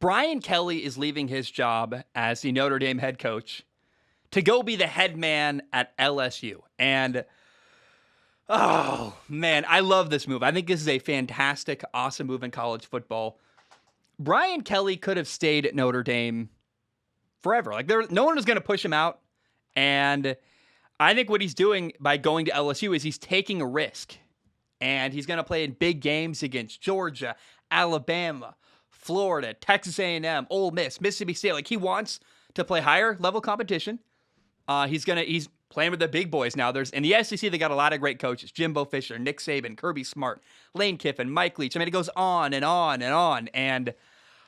Brian Kelly is leaving his job as the Notre Dame head coach to go be the head man at LSU. And oh, man, I love this move. I think this is a fantastic, awesome move in college football. Brian Kelly could have stayed at Notre Dame forever. Like, no one was going to push him out. And I think what he's doing by going to LSU is he's taking a risk. And he's going to play in big games against Georgia, Alabama, Florida, Texas A&M, Ole Miss, Mississippi State. Like, he wants to play higher level competition. He's playing with the big boys now. In the SEC, they got a lot of great coaches: Jimbo Fisher, Nick Saban, Kirby Smart, Lane Kiffin, Mike Leach. I mean, it goes on and on and on. And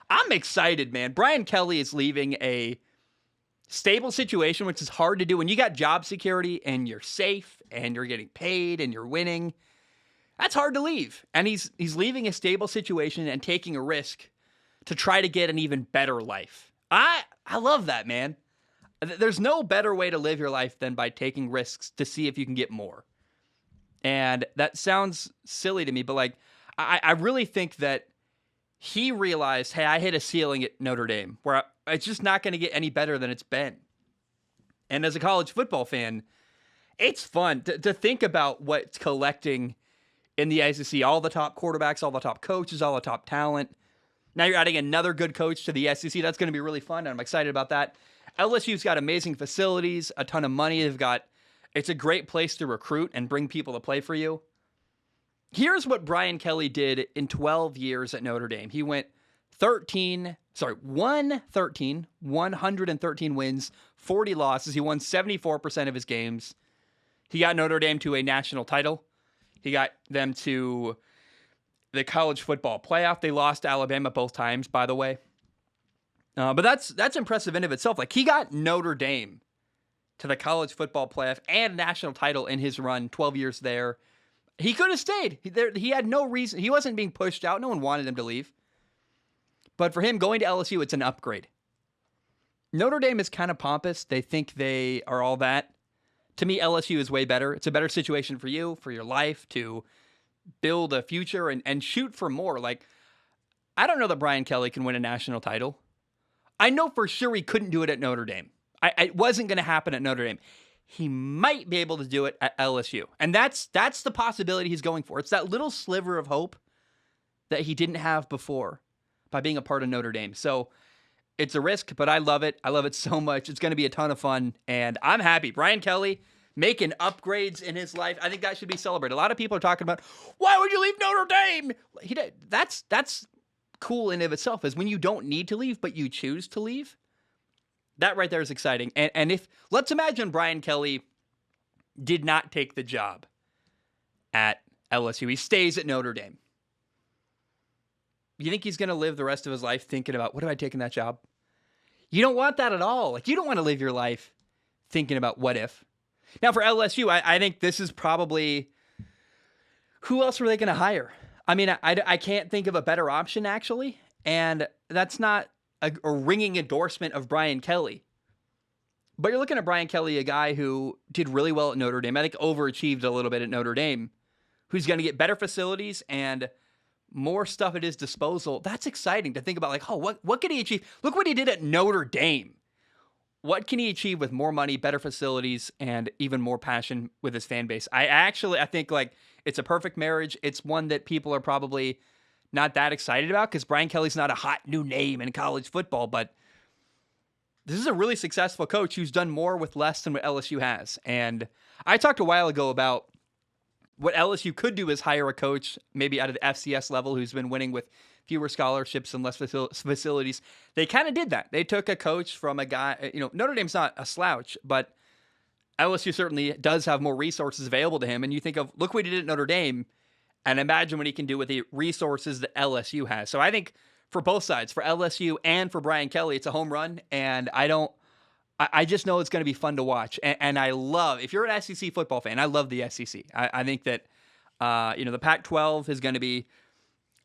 I'm excited, man. Brian Kelly is leaving a stable situation, which is hard to do when you got job security and you're safe and you're getting paid and you're winning. That's hard to leave. And he's leaving a stable situation and taking a risk to try to get an even better life. I love that, man. There's no better way to live your life than by taking risks to see if you can get more. And that sounds silly to me, but like, I really think that he realized, hey, I hit a ceiling at Notre Dame where it's just not going to get any better than it's been. And as a college football fan, it's fun to think about what's collecting in the SEC, all the top quarterbacks, all the top coaches, all the top talent. Now you're adding another good coach to the SEC. That's going to be really fun, and I'm excited about that. LSU's got amazing facilities, a ton of money. It's a great place to recruit and bring people to play for you. Here's what Brian Kelly did in 12 years at Notre Dame. He went 113 wins, 40 losses. He won 74% of his games. He got Notre Dame to a national title. He got them to the college football playoff. They lost to Alabama both times, by the way. But that's impressive in of itself. Like, he got Notre Dame to the college football playoff and national title in his run, 12 years there. He could have stayed. He had no reason. He wasn't being pushed out. No one wanted him to leave. But for him, going to LSU, it's an upgrade. Notre Dame is kind of pompous. They think they are all that. To me, LSU is way better. It's a better situation for you, for your life, to build a future and shoot for more. Like, I don't know that Brian Kelly can win a national title. I know for sure he couldn't do it at Notre Dame. It wasn't going to happen at Notre Dame. He might be able to do it at LSU. And that's the possibility he's going for. It's that little sliver of hope that he didn't have before by being a part of Notre Dame. So it's a risk, but I love it. I love it so much. It's going to be a ton of fun, and I'm happy. Brian Kelly making upgrades in his life. I think that should be celebrated. A lot of people are talking about, why would you leave Notre Dame? He did. That's cool in of itself, is when you don't need to leave, but you choose to leave. That right there is exciting. And if, let's imagine Brian Kelly did not take the job at LSU. He stays at Notre Dame. You think he's going to live the rest of his life thinking about, what if I taken that job? You don't want that at all. Like, you don't want to live your life thinking about what if. Now for LSU, I think this is probably, who else were they going to hire? I mean, I can't think of a better option, actually. And that's not a ringing endorsement of Brian Kelly. But you're looking at Brian Kelly, a guy who did really well at Notre Dame. I think overachieved a little bit at Notre Dame. Who's going to get better facilities and more stuff at his disposal. That's exciting to think about. Like, oh, what could he achieve? Look what he did at Notre Dame. What can he achieve with more money, better facilities, and even more passion with his fan base? I think like it's a perfect marriage. It's one that people are probably not that excited about because Brian Kelly's not a hot new name in college football, but this is a really successful coach who's done more with less than what LSU has. And I talked a while ago about what LSU could do is hire a coach maybe out of the FCS level who's been winning with fewer scholarships and less facilities. They kind of did that. They took a coach from a guy, Notre Dame's not a slouch, but LSU certainly does have more resources available to him. And you think of, look what he did at Notre Dame, and imagine what he can do with the resources that LSU has. So I think for both sides, for LSU and for Brian Kelly, it's a home run. And I just know it's going to be fun to watch. And I love, if you're an SEC football fan, I love the SEC. I think that, the Pac-12 is going to be,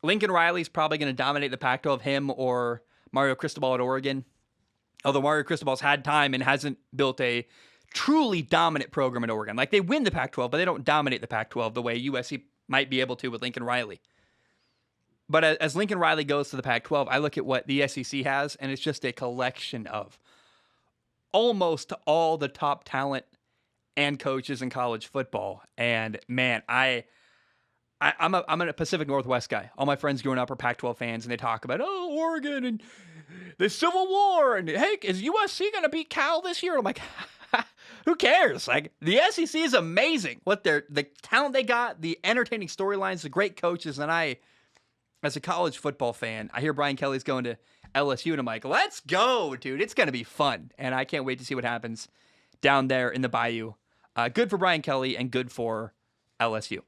Lincoln Riley's probably going to dominate the Pac-12, him or Mario Cristobal at Oregon. Although Mario Cristobal's had time and hasn't built a truly dominant program at Oregon. Like, they win the Pac-12, but they don't dominate the Pac-12 the way USC might be able to with Lincoln Riley. But as Lincoln Riley goes to the Pac-12, I look at what the SEC has, and it's just a collection of almost all the top talent and coaches in college football. And man, I'm a Pacific Northwest guy. All my friends growing up are Pac-12 fans, and they talk about Oregon and the Civil War, and hey, is USC going to beat Cal this year? I'm like, who cares? Like, the SEC is amazing. The talent they got, the entertaining storylines, the great coaches, and I, as a college football fan, I hear Brian Kelly's going to LSU, and I'm like, let's go, dude. It's going to be fun, and I can't wait to see what happens down there in the Bayou. Good for Brian Kelly and good for LSU.